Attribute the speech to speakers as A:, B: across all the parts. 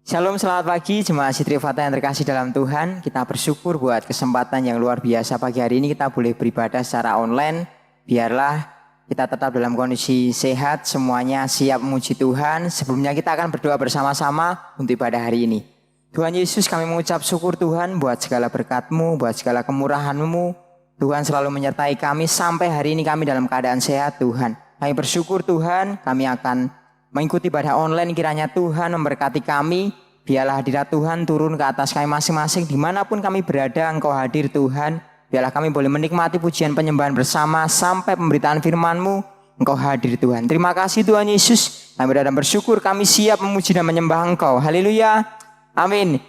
A: Shalom, selamat pagi jemaat Sitri Fata yang terkasih dalam Tuhan. Kita bersyukur buat kesempatan yang luar biasa pagi hari ini kita boleh beribadah secara online. Biarlah kita tetap dalam kondisi sehat, semuanya siap memuji Tuhan. Sebelumnya kita akan berdoa bersama-sama untuk ibadah hari ini. Tuhan Yesus, kami mengucap syukur Tuhan buat segala berkat-Mu, buat segala kemurahan-Mu. Tuhan selalu menyertai kami sampai hari ini kami dalam keadaan sehat Tuhan. Kami bersyukur Tuhan, kami akan mengikuti ibadah online, kiranya Tuhan memberkati kami. Biarlah hadirat Tuhan turun ke atas kami masing-masing. Dimanapun kami berada, Engkau hadir Tuhan. Biarlah kami boleh menikmati pujian penyembahan bersama sampai pemberitaan firman-Mu. Engkau hadir Tuhan. Terima kasih Tuhan Yesus. Kami berada bersyukur, kami siap memuji dan menyembah Engkau. Haleluya. Amin.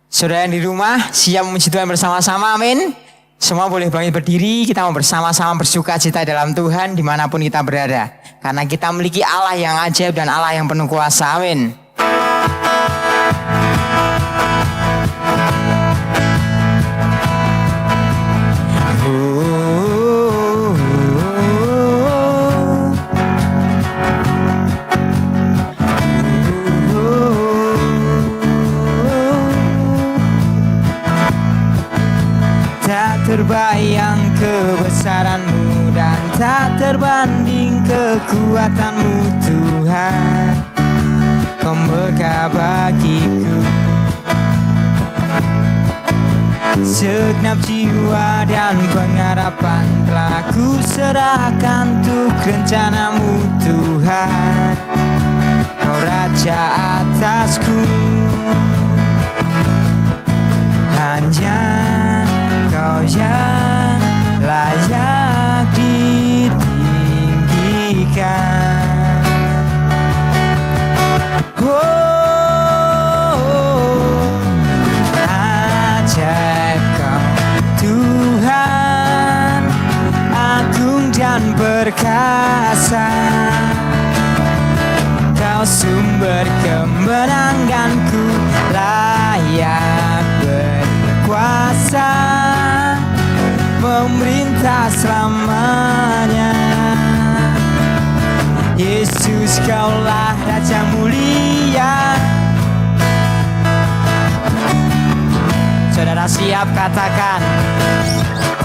A: Saudara yang di rumah siap memuji Tuhan bersama-sama. Amin. Semua boleh bangkit berdiri, kita mau bersama-sama bersuka cita dalam Tuhan dimanapun kita berada. Karena kita memiliki Allah yang ajaib dan Allah yang penuh kuasa. Amin. Terbayang kebesaran-Mu dan tak terbanding kekuatan-Mu Tuhan. Kau berkah bagiku, segenap jiwa dan pengharapan telah ku serahkan untuk rencana-Mu Tuhan. Kau Raja atasku, hanya Kau yang layak ditinggikan. Ajaib Kau Tuhan, agung dan perkasa. Kau sumber kemenanganku, layak berkuasa, memerintah selamanya. Yesus, Kaulah Raja mulia. Saudara siap katakan,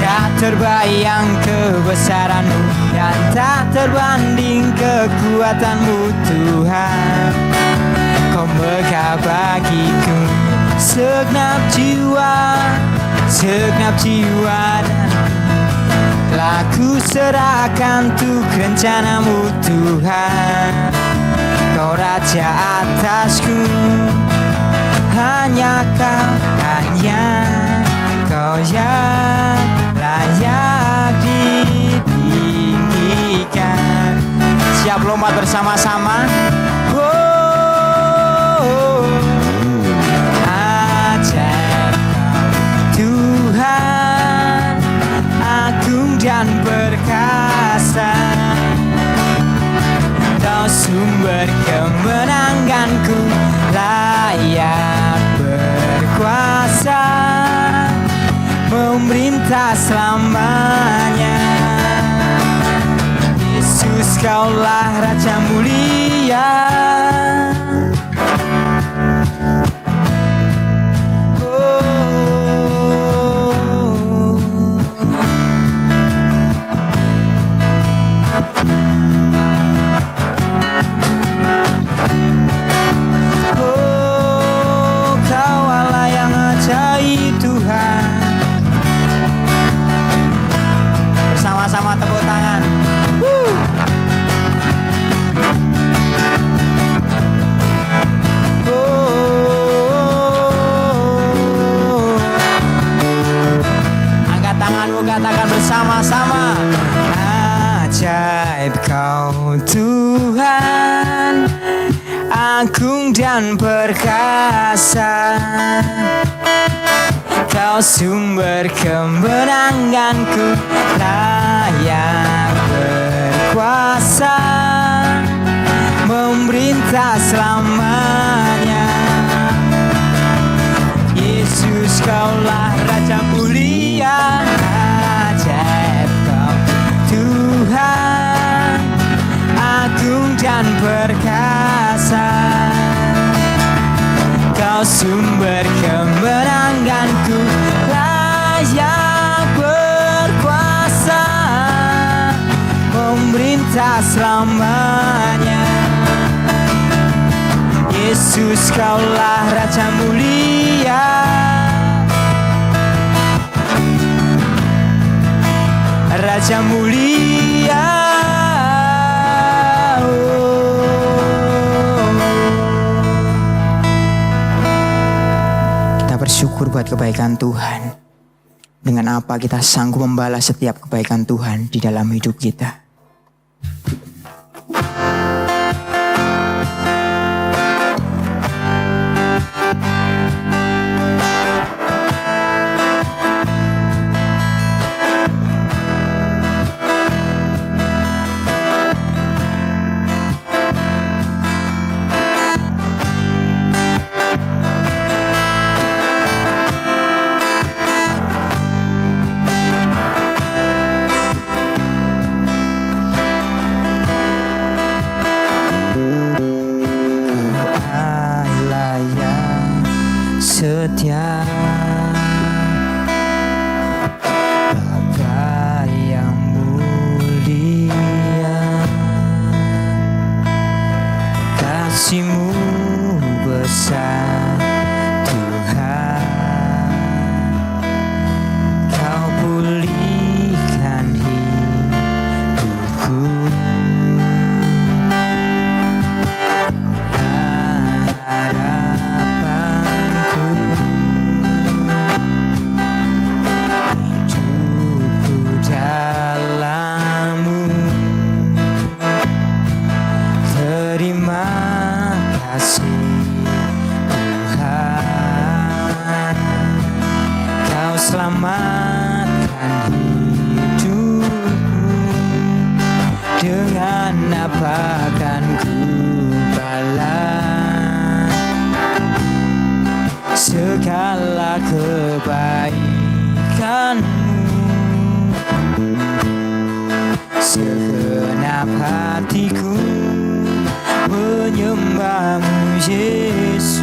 A: tak terbayang kebesaran-Mu dan tak terbanding kekuatan-Mu Tuhan. Kau megah bagiku segenap jiwa dan telah ku serahkan untuk rencana-Mu Tuhan. Kau Raja atasku, hanya Kau yang layak ditinggikan. Siap lompat bersama-sama. Dan perkasa, Kau sumber kemenanganku, layak berkuasa, memerintah selamanya. Yesus, Kaulah Raja mulia. Sama tepuk tangan. Angkat tanganmu, katakan bersama-sama. Ajaib Kau Tuhan, agung dan perkasa. Kau sumber kemenanganku, layak berkuasa, memerintah selamanya. Yesus, Kaulah Raja mulia. Ajaib Kau Tuhan, agung dan perkasa. Kau sumber kemenanganku, layak berkuasa, memerintah selamanya. Yesus, Kaulah Raja mulia, Raja mulia. Kita bersyukur buat kebaikan Tuhan. Dengan apa kita sanggup membalas setiap kebaikan Tuhan di dalam hidup kita. Setia, Bapa yang mulia, kasih-Mu besar Tuhan. Kau pulihkan hidupku, selamatkan hidupku. Dengan apa kan ku balas segala kebaikan-Mu? Segenap hatiku menyembah-Mu, Yesus.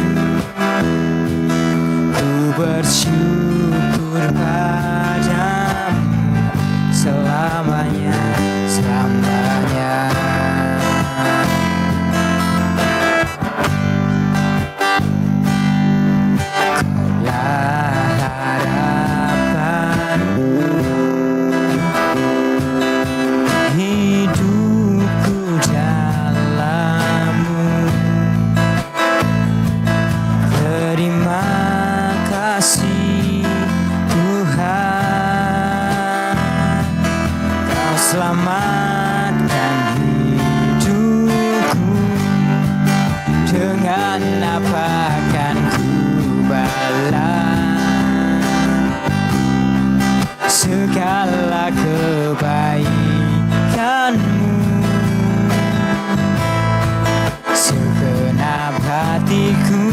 A: Ku bersyukur padamu selamanya, selamanya. Kaulah harapanku, hidupku dalam-Mu. Terima kasih Tuhan, Kau selamatkan hidupku. Dengan apa kan ku balas segala kebaikan-Mu? Segenap hatiku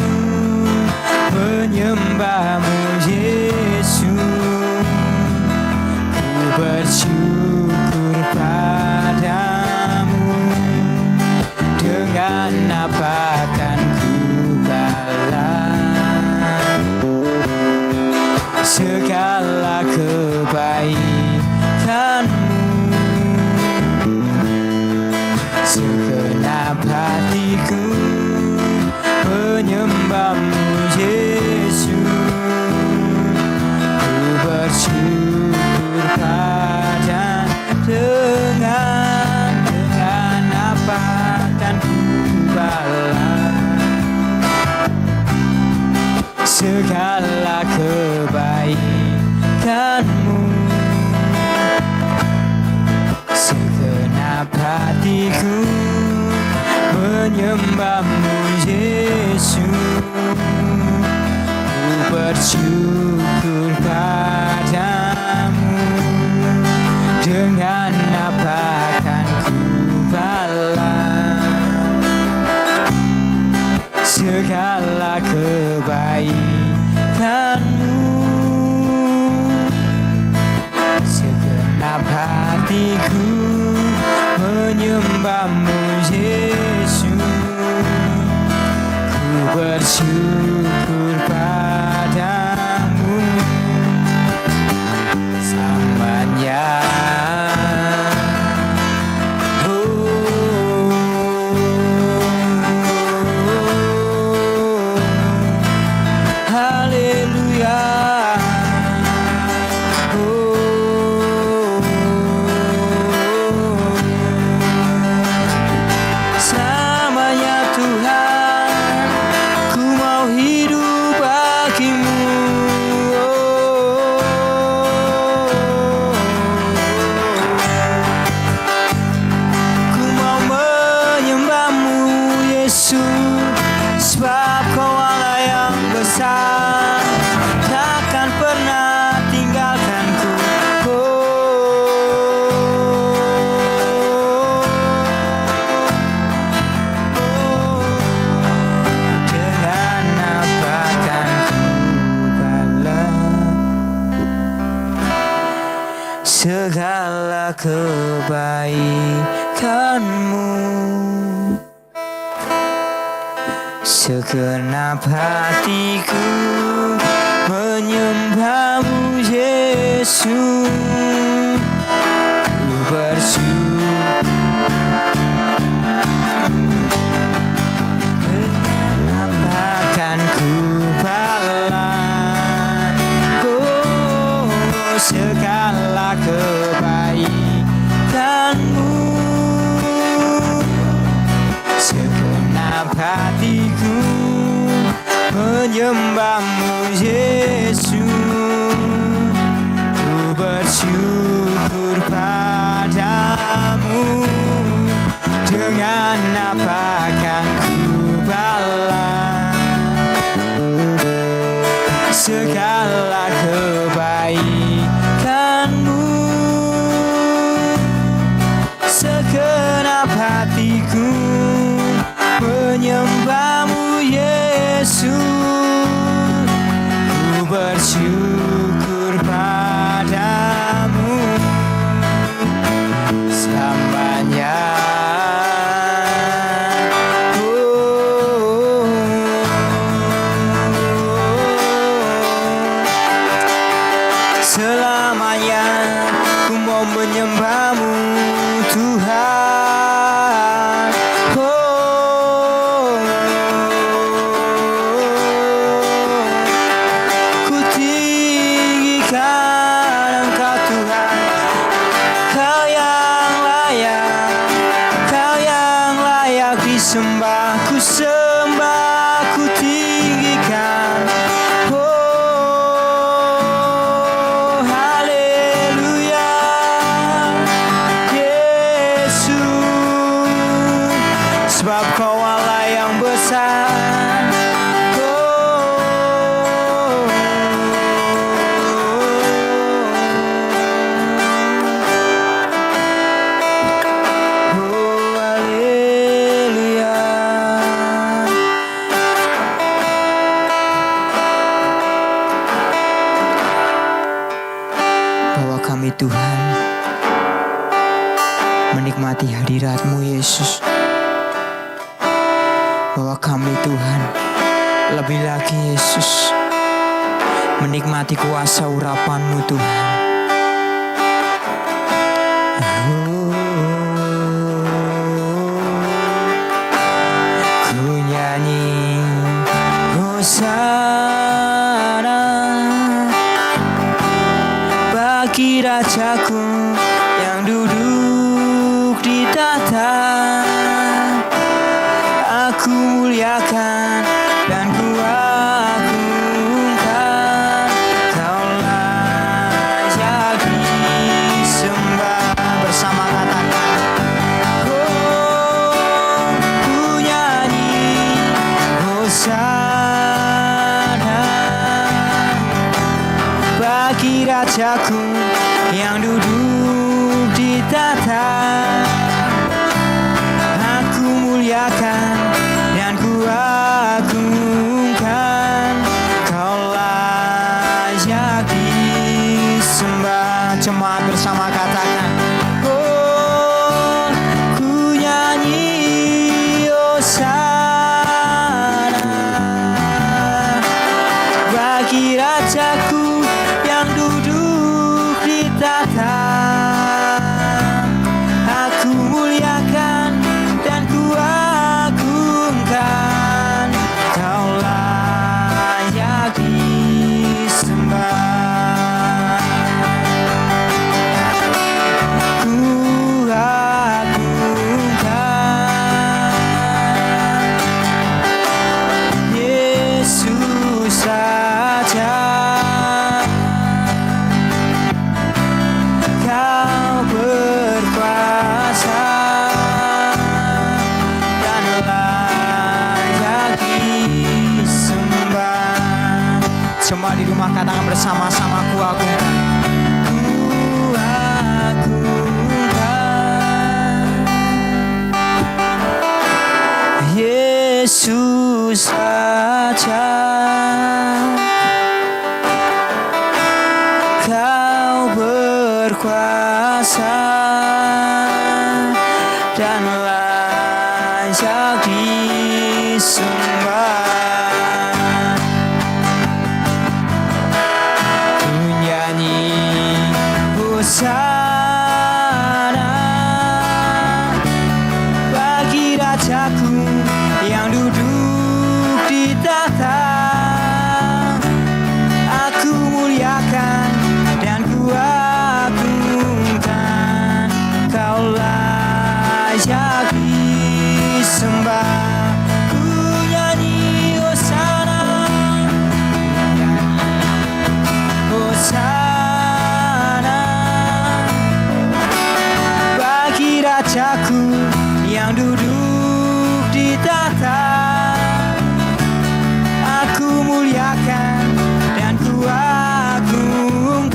A: menyembah-Mu, Yesus. Ku bersyukur padamu. Dengan apa kan ku balas segala kebaikan-Mu? Segenap hatiku menyembah-Mu, Yesus. Ku bersyukur pada dengan apa kan ku balas segala kebaikan-Mu? Segenap hatiku menyembah-Mu, Yesus. Ku bersyukur padamu. Dengan apa kan ku balas segala kebaikan-Mu? Segenap hatiku menyembah-Mu, Yesus. Ku bersyukur kebaikan-Mu. Segenap hatiku menyembah-Mu Yesus. Ku bersyukur akan ku balas segala kebaikan-Mu. Segenap hatiku menyembah-Mu Yesus. Ku bersyukur padamu. Dengan apa akan ku balas segala kebaikan-Mu. Segenap hatiku menyembah-Mu Yesus. Ku bersyukur padamu selamanya. Selamanya ku mau menyembah-Mu Tuhan. Ku tinggikan Engkau Tuhan. Kau yang layak disembah. Ku sembah, ku tinggikan. Sebab Kau Allah yang besar. Haleluya. Bahwa kami Tuhan menikmati hadirat-Mu Yesus. Bahwa kami Tuhan lebih lagi Yesus menikmati kuasa urapan-Mu Tuhan. Ku nyanyi Hosana bagi Rajaku yang duduk di tahta. Aku muliakan dan ku agungkan. Kau layak disembah. Bersama katakan, oh, ku nyanyi Hosana bagi Rajaku yang duduk di tahta. Aku muliakan dan ku agungkan. Kau layak disembah. Jemaat bersama katakan, oh, ku nyanyi Hosana bagi Rajaku yang duduk di tahta. Aku muliakan dan ku agungkan. Kau layak disembah. Ku agungkan Yesus saja. Kau berkuasa dan layak disembah. Semua di rumah katakan bersama-sama, ku agungkan. Ku agungkan Yesus saja. Kau berkuasa sembah. Ku nyanyi hosana bagi Rajaku yang duduk di tahta. Aku muliakan dan ku agungkan, Kau layak disembah. Ku nyanyi hosana, hosana bagi Rajaku yang duduk di tahta. Aku muliakan dan ku agungkan,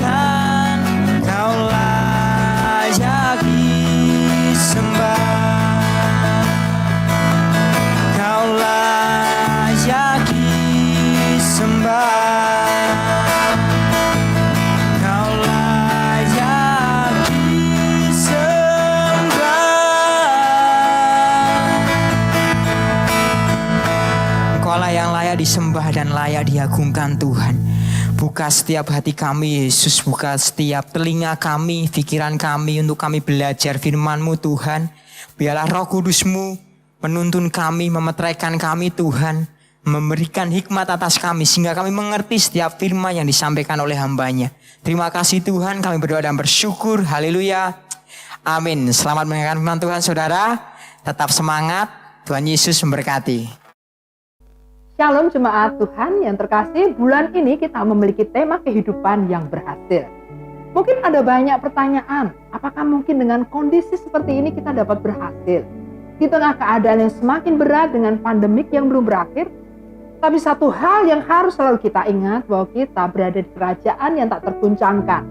A: Kau layak disembah. Kau layak disembah. Kau layak disembah. Engkaulah yang layak disembah dan layak diagungkan Tuhan. Buka setiap hati kami Yesus, buka setiap telinga kami, pikiran kami untuk kami belajar firman-Mu Tuhan. Biarlah Roh Kudus-Mu menuntun kami, memeteraikan kami Tuhan, memberikan hikmat atas kami sehingga kami mengerti setiap firman yang disampaikan oleh hamba-Nya. Terima kasih Tuhan, kami berdoa dan bersyukur. Haleluya. Amin. Selamat mendengarkan firman Tuhan saudara. Tetap semangat. Tuhan Yesus memberkati.
B: Shalom jemaat Tuhan yang terkasih, bulan ini kita memiliki tema kehidupan yang berhasil. Mungkin ada banyak pertanyaan, apakah mungkin dengan kondisi seperti ini kita dapat berhasil? Di tengah keadaan yang semakin berat dengan pandemik yang belum berakhir. Tapi satu hal yang harus selalu kita ingat, bahwa kita berada di kerajaan yang tak terguncangkan.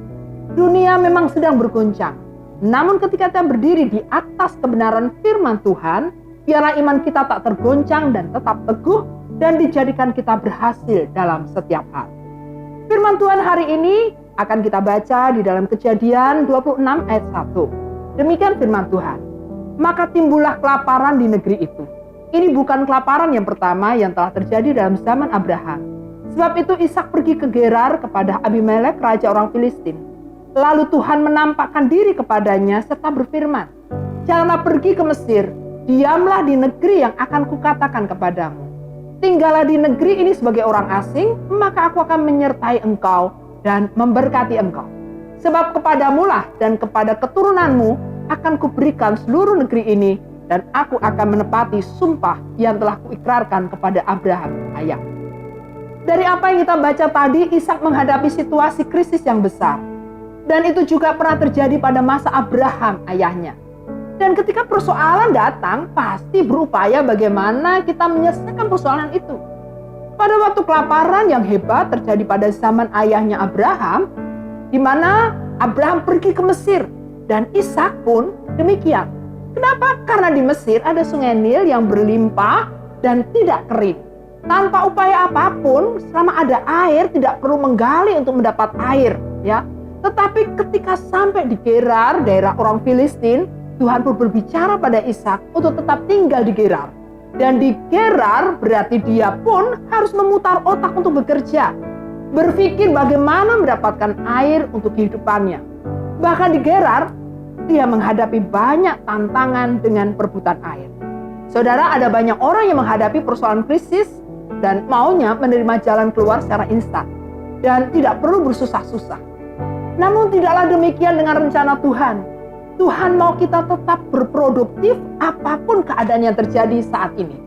B: Dunia memang sedang berguncang. Namun ketika kita berdiri di atas kebenaran firman Tuhan, biarlah iman kita tak tergoncang dan tetap teguh, dan dijadikan kita berhasil dalam setiap hal. Firman Tuhan hari ini akan kita baca di dalam Kejadian 26 ayat 1. Demikian firman Tuhan. Maka timbullah kelaparan di negeri itu. Ini bukan kelaparan yang pertama yang telah terjadi dalam zaman Abraham. Sebab itu Ishak pergi ke Gerar kepada Abimelek, raja orang Filistin. Lalu Tuhan menampakkan diri kepadanya serta berfirman, janganlah pergi ke Mesir, diamlah di negeri yang akan kukatakan kepadamu. Tinggallah di negeri ini sebagai orang asing, maka aku akan menyertai engkau dan memberkati engkau. Sebab kepadamulah dan kepada keturunanmu akan kuberikan seluruh negeri ini, dan aku akan menepati sumpah yang telah kuikrarkan kepada Abraham ayah. Dari apa yang kita baca tadi, Ishak menghadapi situasi krisis yang besar. Dan itu juga pernah terjadi pada masa Abraham ayahnya. Dan ketika persoalan datang, pasti berupaya bagaimana kita menyelesaikan persoalan itu. Pada waktu kelaparan yang hebat terjadi pada zaman ayahnya Abraham, di mana Abraham pergi ke Mesir, dan Ishak pun demikian. Kenapa? Karena di Mesir ada sungai Nil yang berlimpah dan tidak kering. Tanpa upaya apapun, selama ada air tidak perlu menggali untuk mendapat air, ya. Tetapi ketika sampai di Gerar, daerah orang Filistin, Tuhan pun berbicara pada Ishak untuk tetap tinggal di Gerar. Dan di Gerar berarti dia pun harus memutar otak untuk bekerja. Berpikir bagaimana mendapatkan air untuk kehidupannya. Bahkan di Gerar, dia menghadapi banyak tantangan dengan perebutan air. Saudara, ada banyak orang yang menghadapi persoalan krisis dan maunya menerima jalan keluar secara instan. Dan tidak perlu bersusah-susah. Namun tidaklah demikian dengan rencana Tuhan. Tuhan mau kita tetap berproduktif apapun keadaan yang terjadi saat ini.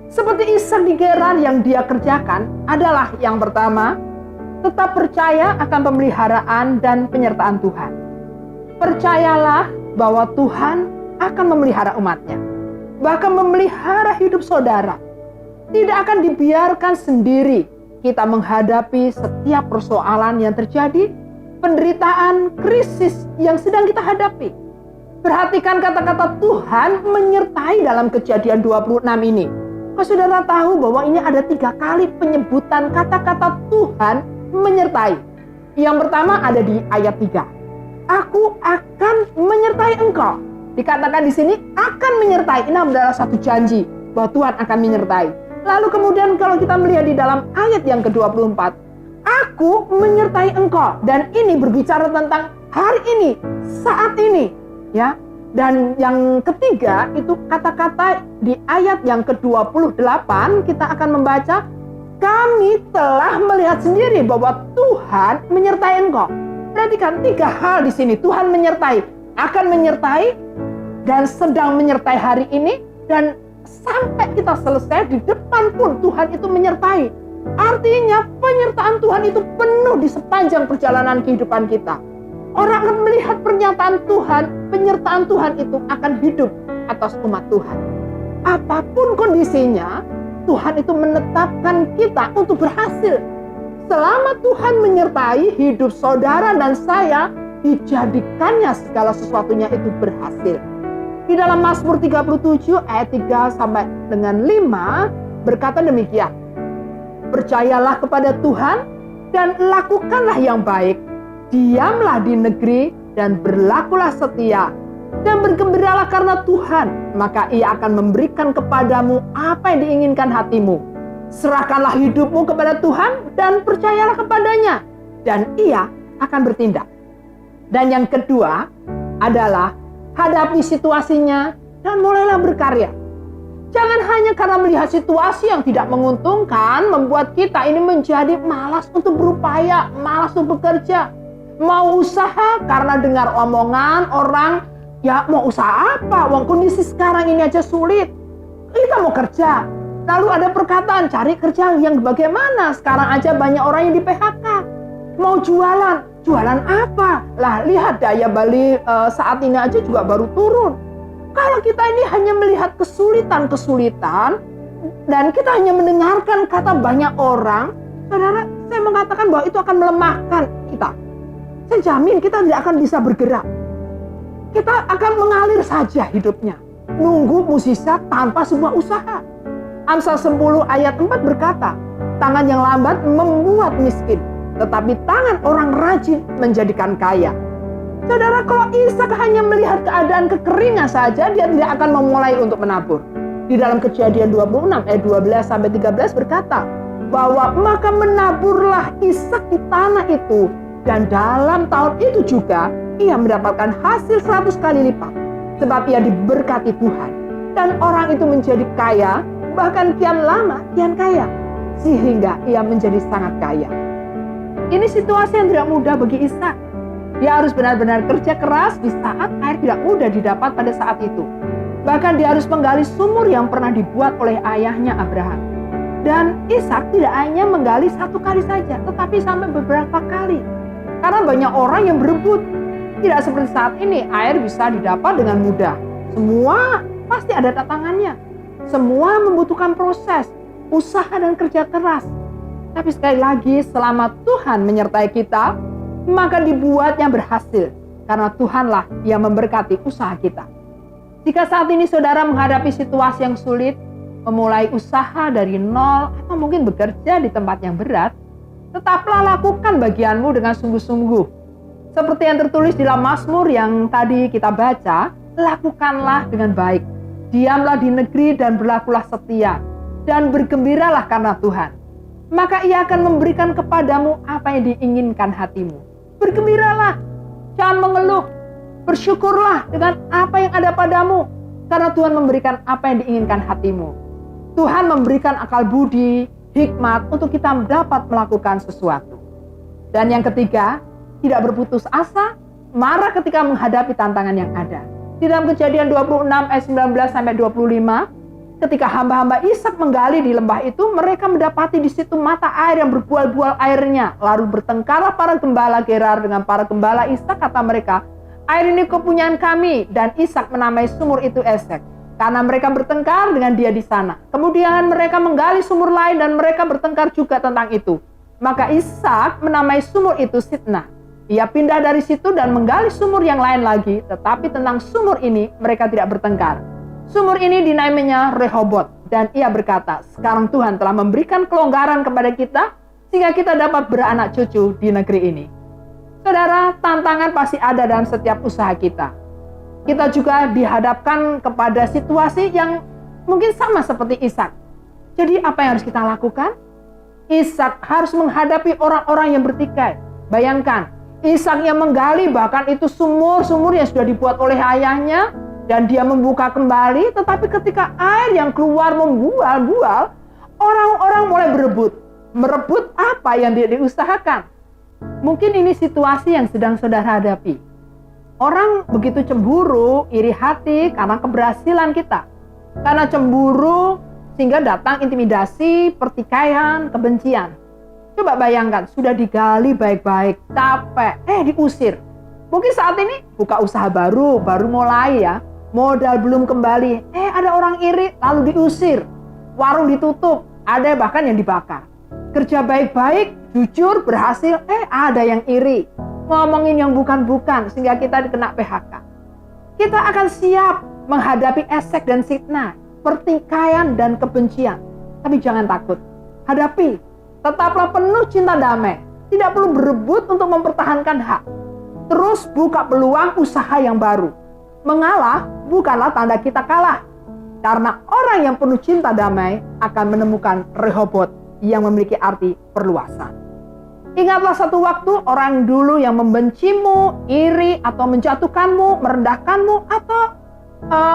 B: Seperti Ishak di Gerar yang dia kerjakan adalah yang pertama, tetap percaya akan pemeliharaan dan penyertaan Tuhan. Percayalah bahwa Tuhan akan memelihara umatnya. Bahkan memelihara hidup saudara. Tidak akan dibiarkan sendiri kita menghadapi setiap persoalan yang terjadi, penderitaan, krisis yang sedang kita hadapi. Perhatikan kata-kata Tuhan menyertai dalam Kejadian 26 ini. Saudara tahu bahwa ini ada 3 kali penyebutan kata-kata Tuhan menyertai. Yang pertama ada di ayat 3. Aku akan menyertai engkau. Dikatakan di sini akan menyertai. Ini adalah satu janji bahwa Tuhan akan menyertai. Lalu kemudian kalau kita melihat di dalam ayat yang ke-24, aku menyertai engkau. Dan ini berbicara tentang hari ini, saat ini, ya. Dan yang ketiga itu kata-kata di ayat yang ke-28 kita akan membaca, kami telah melihat sendiri bahwa Tuhan menyertai engkau. Perhatikan 3 hal di sini. Tuhan menyertai, akan menyertai, dan sedang menyertai hari ini, dan sampai kita selesai di depan pun Tuhan itu menyertai. Artinya penyertaan Tuhan itu penuh di sepanjang perjalanan kehidupan kita. Orang akan melihat pernyataan Tuhan, penyertaan Tuhan itu akan hidup atas umat Tuhan. Apapun kondisinya, Tuhan itu menetapkan kita untuk berhasil. Selama Tuhan menyertai hidup saudara dan saya, dijadikannya segala sesuatunya itu berhasil. Di dalam Mazmur 37 ayat 3 sampai dengan 5 berkata demikian. Percayalah kepada Tuhan dan lakukanlah yang baik. Diamlah di negeri dan berlakulah setia. Dan bergembiralah karena Tuhan, maka Ia akan memberikan kepadamu apa yang diinginkan hatimu. Serahkanlah hidupmu kepada Tuhan dan percayalah kepadanya, dan Ia akan bertindak. Dan yang kedua adalah hadapi situasinya dan mulailah berkarya. Jangan hanya karena melihat situasi yang tidak menguntungkan membuat kita ini menjadi malas untuk berupaya, malas untuk bekerja. Mau usaha karena dengar omongan orang, ya mau usaha apa? Wong kondisi sekarang ini aja sulit. Kita mau kerja. Lalu ada perkataan, cari kerja yang bagaimana? Sekarang aja banyak orang yang di PHK. Mau jualan. Jualan apa? Lah lihat daya beli saat ini aja juga baru turun. Kalau kita ini hanya melihat kesulitan-kesulitan dan kita hanya mendengarkan kata banyak orang, saudara, saya mengatakan bahwa itu akan melemahkan kita. Saya jamin kita tidak akan bisa bergerak. Kita akan mengalir saja hidupnya. Nunggu musisat tanpa sebuah usaha. Amsal 10 ayat 4 berkata, tangan yang lambat membuat miskin, tetapi tangan orang rajin menjadikan kaya. Saudara, kalau Ishak hanya melihat keadaan kekeringan saja, dia tidak akan memulai untuk menabur. Di dalam Kejadian 26 ayat 12 sampai 13 berkata bahwa maka menaburlah Ishak di tanah itu, dan dalam tahun itu juga ia mendapatkan hasil 100 kali lipat, sebab ia diberkati Tuhan. Dan orang itu menjadi kaya, bahkan kian lama kian kaya, sehingga ia menjadi sangat kaya. Ini situasi yang tidak mudah bagi Ishak. Dia harus benar-benar kerja keras di saat air tidak mudah didapat pada saat itu. Bahkan dia harus menggali sumur yang pernah dibuat oleh ayahnya Abraham. Dan Ishak tidak hanya menggali 1 kali saja, tetapi sampai beberapa kali. Karena banyak orang yang berebut. Tidak seperti saat ini, air bisa didapat dengan mudah. Semua pasti ada tantangannya. Semua membutuhkan proses, usaha dan kerja keras. Tapi sekali lagi, selama Tuhan menyertai kita, maka dibuatnya berhasil. Karena Tuhanlah yang memberkati usaha kita. Jika saat ini saudara menghadapi situasi yang sulit, memulai usaha dari nol, atau mungkin bekerja di tempat yang berat, tetaplah lakukan bagianmu dengan sungguh-sungguh. Seperti yang tertulis di dalam Mazmur yang tadi kita baca, lakukanlah dengan baik. Diamlah di negeri dan berlakulah setia. Dan bergembiralah karena Tuhan. Maka Ia akan memberikan kepadamu apa yang diinginkan hatimu. Bergembiralah, jangan mengeluh. Bersyukurlah dengan apa yang ada padamu. Karena Tuhan memberikan apa yang diinginkan hatimu. Tuhan memberikan akal budi, hikmat untuk kita dapat melakukan sesuatu. Dan yang ketiga, tidak berputus asa, marah ketika menghadapi tantangan yang ada. Di dalam Kejadian 26 ayat 19 sampai 25, ketika hamba-hamba Ishak menggali di lembah itu, mereka mendapati di situ mata air yang berbual-bual airnya. Lalu bertengkarlah para gembala Gerar dengan para gembala Ishak, kata mereka, air ini kepunyaan kami. Dan Ishak menamai sumur itu Esek, karena mereka bertengkar dengan dia di sana. Kemudian mereka menggali sumur lain dan mereka bertengkar juga tentang itu. Maka Ishak menamai sumur itu Sitnah. Ia pindah dari situ dan menggali sumur yang lain lagi, tetapi tentang sumur ini mereka tidak bertengkar. Sumur ini dinamainya Rehobot, dan ia berkata, sekarang Tuhan telah memberikan kelonggaran kepada kita, sehingga kita dapat beranak cucu di negeri ini. Saudara, tantangan pasti ada dalam setiap usaha kita. Kita juga dihadapkan kepada situasi yang mungkin sama seperti Ishak. Jadi apa yang harus kita lakukan? Ishak harus menghadapi orang-orang yang bertikai. Bayangkan, Ishak yang menggali bahkan itu sumur-sumur yang sudah dibuat oleh ayahnya, dan dia membuka kembali, tetapi ketika air yang keluar membual-bual, orang-orang mulai merebut apa yang dia diusahakan. Mungkin ini situasi yang sedang saudara hadapi. Orang begitu cemburu, iri hati karena keberhasilan kita. Karena cemburu sehingga datang intimidasi, pertikaian, kebencian. Coba bayangkan, sudah digali baik-baik, capek, diusir. Mungkin saat ini buka usaha baru mulai ya, modal belum kembali, ada orang iri lalu diusir. Warung ditutup, ada bahkan yang dibakar. Kerja baik-baik, jujur, berhasil, ada yang iri. Ngomongin yang bukan-bukan sehingga kita kena PHK. Kita akan siap menghadapi esek dan fitnah, pertikaian dan kebencian. Tapi jangan takut, hadapi. Tetaplah penuh cinta damai. Tidak perlu berebut untuk mempertahankan hak. Terus buka peluang usaha yang baru. Mengalah bukanlah tanda kita kalah. Karena orang yang penuh cinta damai akan menemukan Rehobot yang memiliki arti perluasan. Ingatlah satu waktu orang dulu yang membencimu, iri atau menjatuhkanmu, merendahkanmu, atau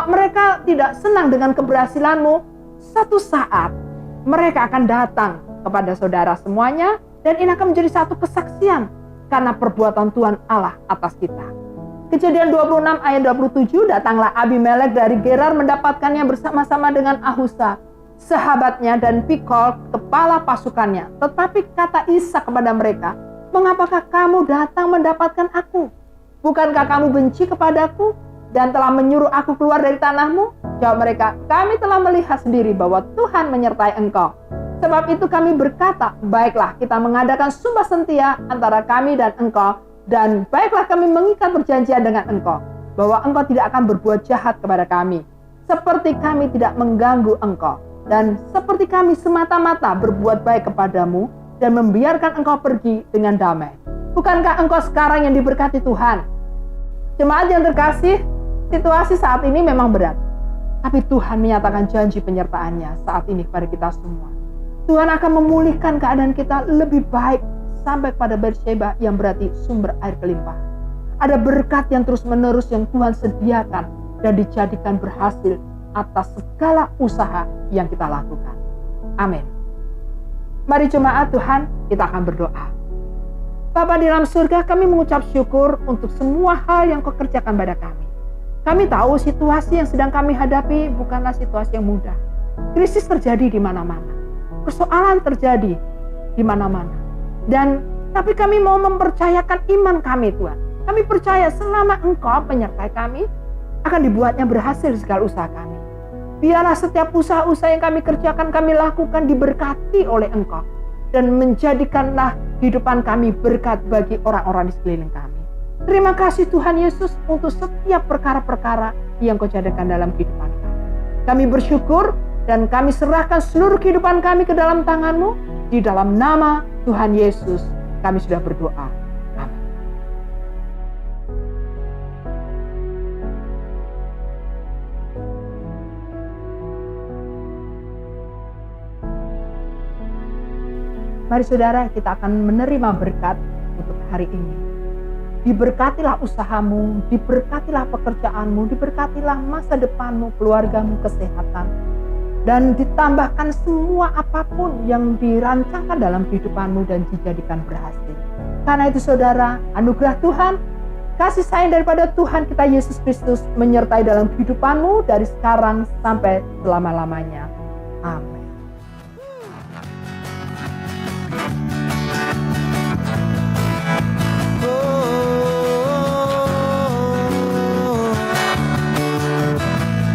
B: mereka tidak senang dengan keberhasilanmu. Satu saat mereka akan datang kepada saudara semuanya, dan ini akan menjadi satu kesaksian karena perbuatan Tuhan Allah atas kita. Kejadian 26 ayat 27, datanglah Abimelek dari Gerar mendapatkannya bersama-sama dengan Ahusa, sahabatnya, dan Pikol, kepala pasukannya. Tetapi kata Ishak kepada mereka, "Mengapakah kamu datang mendapatkan aku? Bukankah kamu benci kepadaku dan telah menyuruh aku keluar dari tanahmu?" Jawab mereka, "Kami telah melihat sendiri bahwa Tuhan menyertai engkau. Sebab itu kami berkata, baiklah kita mengadakan sumpah setia antara kami dan engkau, dan baiklah kami mengikat perjanjian dengan engkau, bahwa engkau tidak akan berbuat jahat kepada kami, seperti kami tidak mengganggu engkau, dan seperti kami semata-mata berbuat baik kepadamu, dan membiarkan engkau pergi dengan damai. Bukankah engkau sekarang yang diberkati Tuhan?" Jemaat yang terkasih, situasi saat ini memang berat, tapi Tuhan menyatakan janji penyertaannya saat ini kepada kita semua. Tuhan akan memulihkan keadaan kita lebih baik sampai pada Beersheba, yang berarti sumber air kelimpahan. Ada berkat yang terus-menerus yang Tuhan sediakan dan dijadikan berhasil atas segala usaha yang kita lakukan. Amin. Mari jemaat Tuhan, kita akan berdoa. Bapa di dalam surga, kami mengucap syukur untuk semua hal yang Kau kerjakan pada kami. Kami tahu situasi yang sedang kami hadapi bukanlah situasi yang mudah. Krisis terjadi di mana-mana. Persoalan terjadi di mana-mana. Tapi kami mau mempercayakan iman kami, Tuhan. Kami percaya selama Engkau penyertai kami, akan dibuatnya berhasil segala usaha kami. Biarlah setiap usaha-usaha yang kami kerjakan, kami lakukan diberkati oleh Engkau. Dan menjadikanlah kehidupan kami berkat bagi orang-orang di sekeliling kami. Terima kasih Tuhan Yesus untuk setiap perkara-perkara yang Kau jadikan dalam kehidupan kami. Kami bersyukur dan kami serahkan seluruh kehidupan kami ke dalam tangan-Mu. Di dalam nama Tuhan Yesus kami sudah berdoa. Amin. Mari saudara, kita akan menerima berkat untuk hari ini. Diberkatilah usahamu, diberkatilah pekerjaanmu, diberkatilah masa depanmu, keluargamu, kesehatan. Dan ditambahkan semua apapun yang dirancangkan dalam kehidupanmu dan dijadikan berhasil. Karena itu saudara, anugerah Tuhan, kasih sayang daripada Tuhan kita Yesus Kristus menyertai dalam kehidupanmu dari sekarang sampai selama-lamanya. Amin.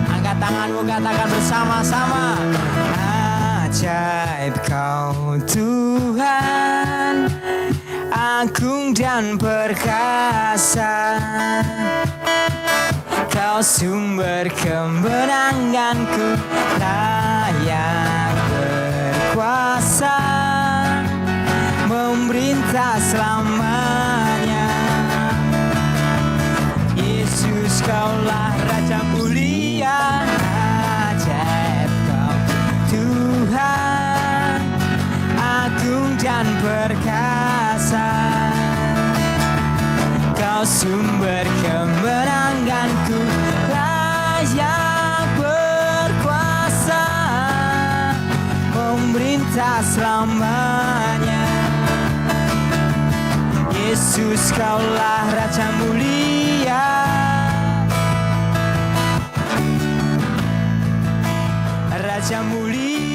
A: Angkat tanganmu, katakan bersama-sama. Ajaib Kau Tuhan, agung dan perkasa. Kau sumber kemenanganku, layak berkuasa, memerintah selamanya. Yesus, Kaulah Raja mulia, ajaib Kau Tuhan, dan perkasa. Kau sumber kemenanganku, layak berkuasa, memerintah selamanya. Yesus, kaulah Raja mulia, Raja mulia.